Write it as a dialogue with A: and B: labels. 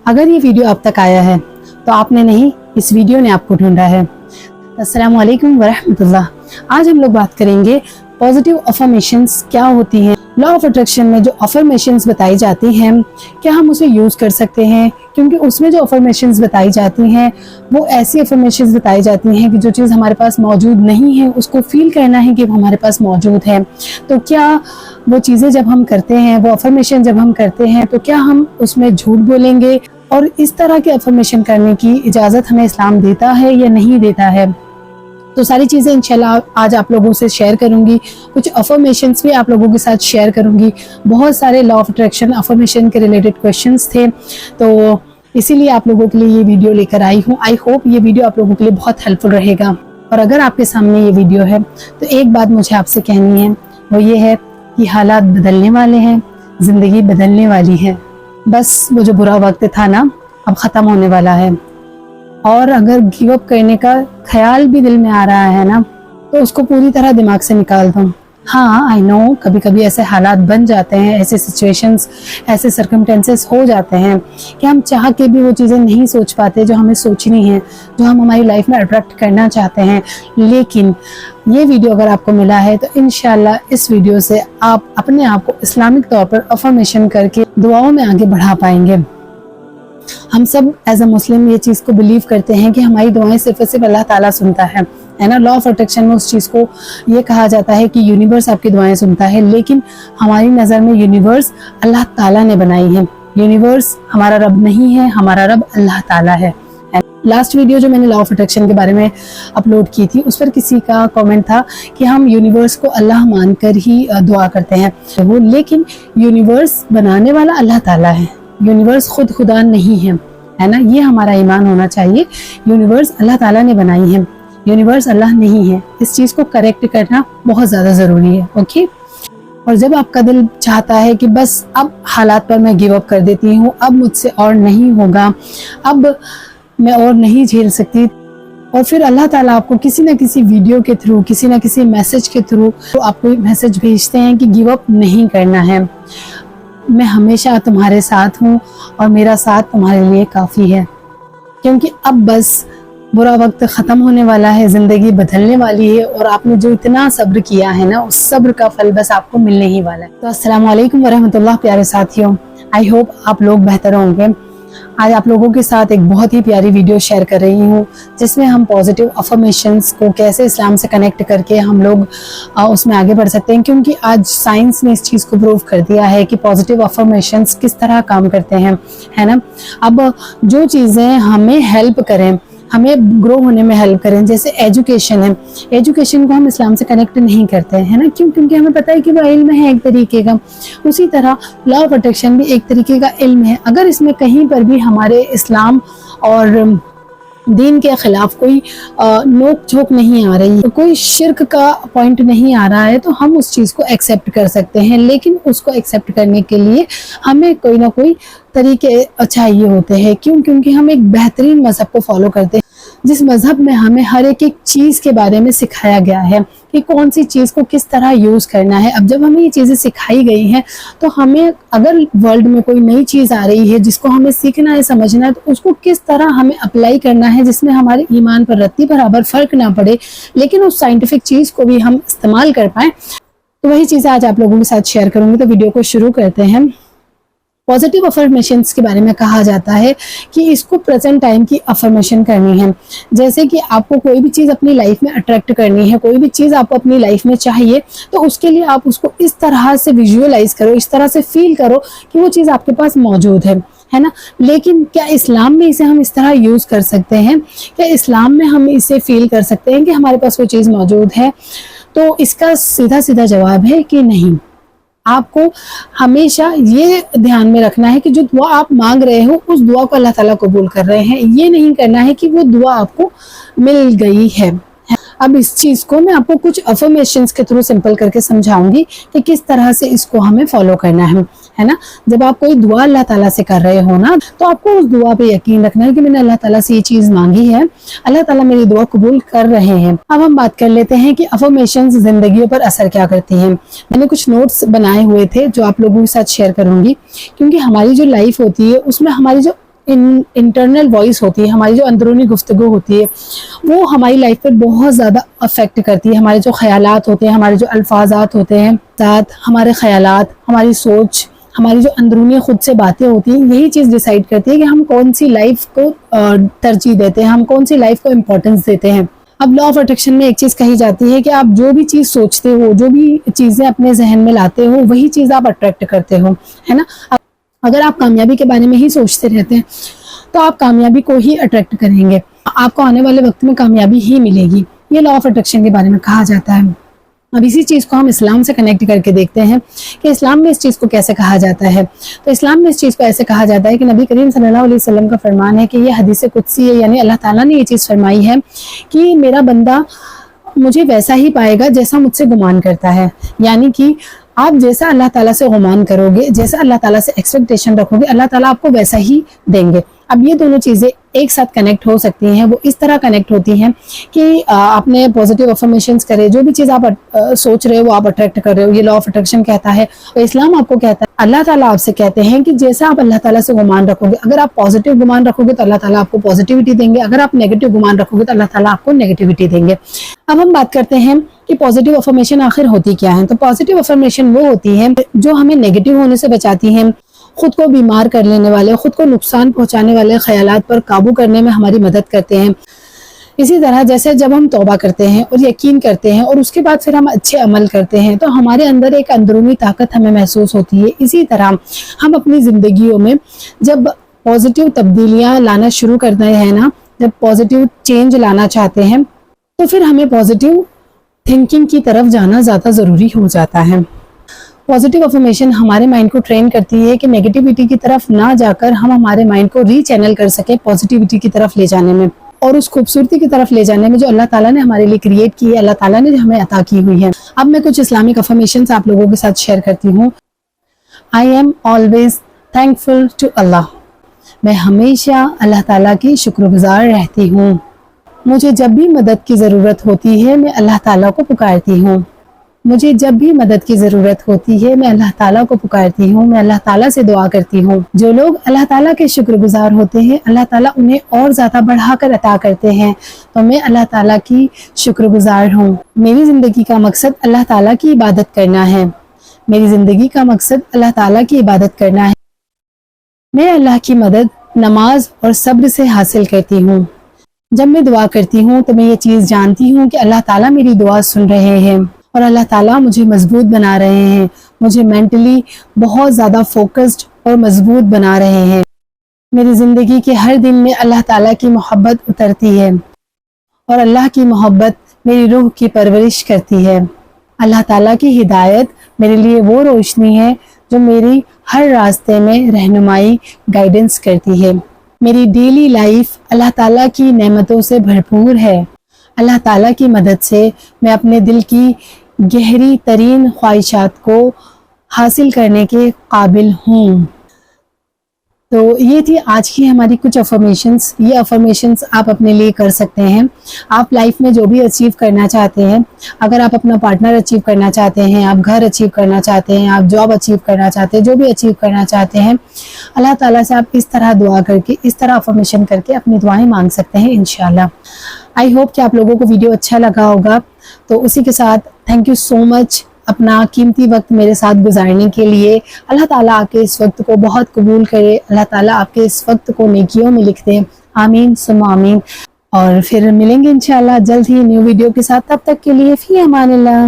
A: اگر یہ ویڈیو آپ تک آیا ہے تو آپ نے نہیں، اس ویڈیو نے آپ کو ڈھونڈا ہے۔ السلام علیکم ورحمۃ اللہ۔ آج ہم لوگ بات کریں گے پازیٹیو افرمیشنز کیا ہوتی ہیں۔ لا آف اٹریکشن میں جو افرمیشنز بتائی جاتی ہیں کیا ہم اسے یوز کر سکتے ہیں، کیونکہ اس میں جو افرمیشنز بتائی جاتی ہیں وہ ایسی افرمیشنز بتائی جاتی ہیں کہ جو چیز ہمارے پاس موجود نہیں ہے اس کو فیل کرنا ہے کہ وہ ہمارے پاس موجود ہے۔ تو کیا وہ چیزیں جب ہم کرتے ہیں، وہ افرمیشن جب ہم کرتے ہیں تو کیا ہم اس میں جھوٹ بولیں گے، اور اس طرح کے افرمیشن کرنے کی اجازت ہمیں اسلام دیتا ہے یا نہیں دیتا ہے؟ تو ساری چیزیں انشاءاللہ آج آپ لوگوں سے شیئر کروں گی۔ کچھ افرمیشنز بھی آپ لوگوں کے ساتھ شیئر کروں گی۔ بہت سارے لا آف اٹریکشن افرمیشن کے ریلیٹڈ کویشچنز تھے، تو اسی لیے آپ لوگوں کے لیے یہ ویڈیو لے کر آئی ہوں۔ آئی ہوپ یہ ویڈیو آپ لوگوں کے لیے بہت ہیلپ فل رہے گا۔ اور اگر آپ کے سامنے یہ ویڈیو ہے تو ایک بات مجھے آپ سے کہنی ہے، وہ یہ ہے کہ حالات بدلنے والے ہیں، زندگی بدلنے والی ہے۔ بس وہ جو برا وقت تھا نا، اب ختم ہونے والا ہے۔ اور اگر گیو اپ کرنے کا خیال بھی دل میں آ رہا ہے نا، تو اس کو پوری طرح دماغ سے نکال دو۔ ہاں آئی نو، کبھی کبھی ایسے حالات بن جاتے ہیں، ایسے سچویشنز، ایسے سرکمٹینسز ہو جاتے ہیں کہ ہم چاہ کے بھی وہ چیزیں نہیں سوچ پاتے جو ہمیں سوچنی ہیں، جو ہم ہماری لائف میں اٹریکٹ کرنا چاہتے ہیں۔ لیکن یہ ویڈیو اگر آپ کو ملا ہے تو انشاءاللہ اس ویڈیو سے آپ اپنے آپ کو اسلامک طور پر افرمیشن کر کے دعاؤں میں آگے بڑھا پائیں گے۔ ہم سب ایز اے مسلم یہ چیز کو بلیو کرتے ہیں کہ ہماری دعائیں صرف اور صرف اللہ تعالیٰ سنتا ہے نا۔ لا آف اٹریکشن میں اس چیز کو یہ کہا جاتا ہے کہ یونیورس آپ کی دعائیں سنتا ہے، لیکن ہماری نظر میں یونیورس اللہ تعالیٰ نے بنائی ہے۔ یونیورس ہمارا رب نہیں ہے، ہمارا رب اللہ تعالیٰ ہے۔ لاسٹ ویڈیو جو میں نے لا آف اٹریکشن کے بارے میں اپلوڈ کی تھی، اس پر کسی کا کامنٹ تھا کہ ہم یونیورس کو اللہ مان کر ہی دعا کرتے ہیں، لیکن یونیورس بنانے والا اللہ تعالیٰ ہے، یونیورس خود خدا نہیں ہے نا۔ یہ ہمارا ایمان ہونا چاہیے۔ یونیورس اللہ تعالیٰ نے بنائی ہے، یونیورس اللہ نہیں ہے۔ اس چیز کو کریکٹ کرنا بہت زیادہ ضروری ہے، اوکے۔ اور جب آپ کا دل چاہتا ہے کہ بس اب حالات پر میں گیو اپ کر دیتی ہوں، اب مجھ سے اور نہیں ہوگا، اب میں اور نہیں جھیل سکتی، اور پھر اللہ تعالیٰ آپ کو کسی نہ کسی ویڈیو کے تھرو، کسی نہ کسی میسج کے تھرو آپ کو میسج بھیجتے ہیں کہ گیو اپ نہیں کرنا ہے، میں ہمیشہ تمہارے ساتھ ہوں اور میرا ساتھ تمہارے لیے کافی ہے، کیونکہ اب بس برا وقت ختم ہونے والا ہے، زندگی بدلنے والی ہے، اور آپ نے جو اتنا صبر کیا ہے نا، اس صبر کا پھل بس آپ کو ملنے ہی والا ہے۔ تو السلام علیکم ورحمۃ اللہ پیارے ساتھیوں، آئی ہوپ آپ لوگ بہتر ہوں گے۔ آج آپ لوگوں کے ساتھ ایک بہت ہی پیاری ویڈیو شیئر کر رہی ہوں، جس میں ہم پازیٹیو افرمیشنز کو کیسے اسلام سے کنیکٹ کر کے ہم لوگ اس میں آگے بڑھ سکتے ہیں، کیونکہ آج سائنس نے اس چیز کو پروو کر دیا ہے کہ پازیٹیو افرمیشنز کس طرح کام کرتے ہیں، ہے نا۔ اب جو چیزیں ہمیں ہیلپ کریں، ہمیں گرو ہونے میں ہیلپ کریں، جیسے ایجوکیشن ہے، ایجوکیشن کو ہم اسلام سے کنیکٹ نہیں کرتے ہیں نا، کیونکہ ہمیں پتہ ہے کہ وہ علم ہے ایک طریقے کا۔ اسی طرح لا آف اٹریکشن بھی ایک طریقے کا علم ہے۔ اگر اس میں کہیں پر بھی ہمارے اسلام اور دین کے خلاف کوئی نوک جھوک نہیں آ رہی، کوئی شرک کا پوائنٹ نہیں آ رہا ہے، تو ہم اس چیز کو ایکسیپٹ کر سکتے ہیں، لیکن اس کو ایکسیپٹ کرنے کے لیے ہمیں کوئی نہ کوئی طریقے چاہیے ہوتے ہیں۔ کیونکہ ہم ایک بہترین مذہب کو فالو کرتے ہیں، جس مذہب میں ہمیں ہر ایک چیز کے بارے میں سکھایا گیا ہے کہ کون سی چیز کو کس طرح یوز کرنا ہے۔ اب جب ہمیں یہ چیزیں سکھائی گئی ہیں تو ہمیں اگر ورلڈ میں کوئی نئی چیز آ رہی ہے جس کو ہمیں سیکھنا ہے، سمجھنا ہے، تو اس کو کس طرح ہمیں اپلائی کرنا ہے جس میں ہمارے ایمان پر رتی برابر فرق نہ پڑے، لیکن اس سائنٹیفک چیز کو بھی ہم استعمال کر پائیں۔ تو وہی چیزیں آج آپ لوگوں کے ساتھ شیئر کروں گی، تو ویڈیو کو شروع کرتے ہیں۔ پازیٹیو افرمیشنز کے بارے میں کہا جاتا ہے کہ اس کو پریزنٹ ٹائم کی افرمیشن کرنی ہے، جیسے کہ آپ کو کوئی بھی چیز اپنی لائف میں اٹریکٹ کرنی ہے، کوئی بھی چیز آپ کو اپنی لائف میں چاہیے، تو اس کے لیے آپ اس کو اس طرح سے ویژوئلائز کرو، اس طرح سے فیل کرو کہ وہ چیز آپ کے پاس موجود ہے نا۔ لیکن کیا اسلام میں اسے ہم اس طرح یوز کر سکتے ہیں؟ کیا اسلام میں ہم اسے فیل کر سکتے ہیں کہ ہمارے پاس وہ چیز موجود ہے؟ تو اس کا سیدھا جواب ہے کہ نہیں۔ آپ کو ہمیشہ یہ دھیان میں رکھنا ہے کہ جو دعا آپ مانگ رہے ہو اس دعا کو اللہ تعالیٰ قبول کر رہے ہیں، یہ نہیں کرنا ہے کہ وہ دعا آپ کو مل گئی ہے۔ اب اس چیز کو میں آپ کو کچھ افرمیشنز کے تھرو سمپل کر کے سمجھاؤں گی کہ کس طرح سے اس کو ہمیں فالو کرنا ہے نا۔ جب آپ کوئی دعا اللہ تعالیٰ سے کر رہے ہو نا، تو آپ کو اس دعا پہ یقین رکھنا ہے کہ میں نے اللہ تعالیٰ سے یہ چیز مانگی ہے، اللہ تعالیٰ میری دعا قبول کر رہے ہیں۔ اب ہم بات کر لیتے ہیں کہ افرمیشنز زندگیوں پر اثر کیا کرتی ہیں۔ میں نے کچھ نوٹس بنائے ہوئے تھے جو آپ لوگوں کے ساتھ شیئر کروں گی، کیونکہ ہماری جو لائف ہوتی ہے اس میں ہماری جو انٹرنل وائس ہوتی ہے، ہماری جو اندرونی گفتگو ہوتی ہے، وہ ہماری لائف پر بہت زیادہ افیکٹ کرتی ہے. ہمارے جو خیالات ہوتے ہیں، ہمارے جو الفاظات ہوتے ہیں، ہمارے خیالات، ہماری سوچ، ہماری جو اندرونی خود سے باتیں ہوتی ہیں، یہی چیز ڈیسائیڈ کرتی ہے کہ ہم کون سی لائف کو ترجیح دیتے ہیں، ہم کون سی لائف کو امپورٹنس دیتے ہیں. اب لا آف اٹریکشن میں ایک چیز کہی جاتی ہے کہ آپ جو بھی چیز سوچتے ہو، جو بھی چیزیں اپنے ذہن میں لاتے ہو، وہی چیز آپ اٹریکٹ کرتے ہو، ہے نا. اگر آپ کامیابی کے بارے میں ہی سوچتے رہتے ہیں تو آپ کامیابی کو ہی اٹریکٹ کریں گے، آپ کو آنے والے وقت میں کامیابی ہی ملے گی. یہ لا آف اٹریکشن کے بارے میں کہا جاتا ہے. اب اسی چیز کو ہم اسلام سے کنیکٹ کر کے دیکھتے ہیں کہ اسلام میں اس چیز کو کیسے کہا جاتا ہے. تو اسلام میں اس چیز کو ایسے کہا جاتا ہے کہ نبی کریم صلی اللہ علیہ وسلم کا فرمان ہے کہ یہ حدیث قدسی ہے، یعنی اللہ تعالیٰ نے یہ چیز فرمائی ہے کہ میرا بندہ مجھے ویسا ہی پائے گا جیسا مجھ سے گمان کرتا ہے. یعنی کہ آپ جیسا اللہ تعالیٰ سے گمان کرو گے، جیسا اللہ تعالیٰ سے ایکسپیکٹیشن رکھو گے، اللہ تعالیٰ آپ کو ویسا ہی دیں گے. اب یہ دونوں چیزیں ایک ساتھ کنیکٹ ہو سکتی ہیں. وہ اس طرح کنیکٹ ہوتی ہیں کہ آپ نے پازیٹیو افرمیشنز کرے، جو بھی چیز آپ سوچ رہے ہو وہ آپ اٹریکٹ کر رہے ہو. یہ لا آف اٹریکشن کہتا ہے. اور اسلام آپ کو کہتا ہے، اللہ تعالیٰ آپ سے کہتے ہیں کہ جیسا آپ اللہ تعالیٰ سے گمان رکھو گے، اگر آپ پازیٹیو گمان رکھو گے تو اللہ تعالیٰ آپ کو پازیٹیوٹی دیں گے، اگر آپ نیگیٹو گمان رکھو گے تو اللہ تعالیٰ آپ کو نیگیٹیوٹی دیں گے. اب ہم بات کرتے ہیں کہ پازیٹیو افرمیشن آخر ہوتی کیا ہے. تو پازیٹیو افرمیشن وہ ہوتی ہے جو ہمیں نیگیٹو ہونے سے بچاتی ہیں، خود کو بیمار کر لینے والے، خود کو نقصان پہنچانے والے خیالات پر قابو کرنے میں ہماری مدد کرتے ہیں. اسی طرح جیسے جب ہم توبہ کرتے ہیں اور یقین کرتے ہیں اور اس کے بعد پھر ہم اچھے عمل کرتے ہیں تو ہمارے اندر ایک اندرونی طاقت ہمیں محسوس ہوتی ہے. اسی طرح ہم اپنی زندگیوں میں جب پازیٹیو تبدیلیاں لانا شروع کرتے ہیں نا، جب پازیٹیو چینج لانا چاہتے ہیں تو پھر ہمیں پازیٹیو تھنکنگ کی طرف جانا زیادہ ضروری ہو جاتا ہے. پازیٹیو افرمیشن ہمارے مائنڈ کو ٹرین کرتی ہے کہ نیگیٹیوٹی کی طرف نہ جا کر ہم ہمارے مائنڈ کو ری چینل کر سکیں پازیٹیوٹی کی طرف لے جانے میں، اور اس خوبصورتی کی طرف لے جانے میں جو اللہ تعالیٰ نے ہمارے لیے کریٹ کی ہے، اللہ تعالیٰ نے ہمیں عطا کی ہوئی ہے. اب میں کچھ اسلامک افرمیشنز آپ لوگوں کے ساتھ شیئر کرتی ہوں. I am always thankful to Allah. میں ہمیشہ اللہ تعالیٰ کی شکر گزار رہتی ہوں. مجھے جب بھی مدد کی ضرورت ہوتی ہے میں اللہ تعالیٰ کو پکارتی ہوں. مجھے جب بھی مدد کی ضرورت ہوتی ہے میں اللہ تعالیٰ کو پکارتی ہوں، میں اللہ تعالیٰ سے دعا کرتی ہوں. جو لوگ اللہ تعالیٰ کے شکر گزار ہوتے ہیں اللہ تعالیٰ انہیں اور زیادہ بڑھا کر عطا کرتے ہیں. تو میں اللہ تعالیٰ کی شکر گزار ہوں. میری زندگی کا مقصد اللہ تعالیٰ کی عبادت کرنا ہے. میری زندگی کا مقصد اللہ تعالیٰ کی عبادت کرنا ہے. میں اللہ کی مدد نماز اور صبر سے حاصل کرتی ہوں. جب میں دعا کرتی ہوں تو میں یہ چیز جانتی ہوں کہ اللہ تعالیٰ میری دعا سن رہے ہیں اور اللہ تعالیٰ مجھے مضبوط بنا رہے ہیں، مجھے مینٹلی بہت زیادہ فوکسڈ اور مضبوط بنا رہے ہیں. میری زندگی کے ہر دن میں اللہ تعالیٰ کی محبت اترتی ہے اور اللہ کی محبت میری روح کی پرورش کرتی ہے. اللہ تعالیٰ کی ہدایت میرے لیے وہ روشنی ہے جو میری ہر راستے میں رہنمائی گائیڈنس کرتی ہے. میری ڈیلی لائف اللہ تعالیٰ کی نعمتوں سے بھرپور ہے. اللہ تعالیٰ کی مدد سے میں اپنے دل کی گہری ترین خواہشات کو حاصل کرنے کے قابل ہوں. تو یہ تھی آج کی ہماری کچھ افرمیشنز. یہ افرمیشنز آپ اپنے لیے کر سکتے ہیں. آپ لائف میں جو بھی اچیو کرنا چاہتے ہیں، اگر آپ اپنا پارٹنر اچیو کرنا چاہتے ہیں، آپ گھر اچیو کرنا چاہتے ہیں، آپ جاب اچیو کرنا چاہتے ہیں، جو بھی اچیو کرنا چاہتے ہیں، اللہ تعالیٰ سے آپ اس طرح دعا کر کے، اس طرح افرمیشن کر کے اپنی دعائیں مانگ سکتے ہیں انشاءاللہ. آئی ہوپ کہ آپ لوگوں کو ویڈیو اچھا لگا ہوگا. تو اسی کے ساتھ تھینک یو سو مچ اپنا قیمتی وقت میرے ساتھ گزارنے کے لیے. اللہ تعالیٰ آپ کے اس وقت کو بہت قبول کرے. اللہ تعالیٰ آپ کے اس وقت کو نیکیوں میں لکھ دے. آمین ثم آمین. اور پھر ملیں گے انشاءاللہ جلد ہی نیو ویڈیو کے ساتھ. تب تک کے لیے فی امان اللہ.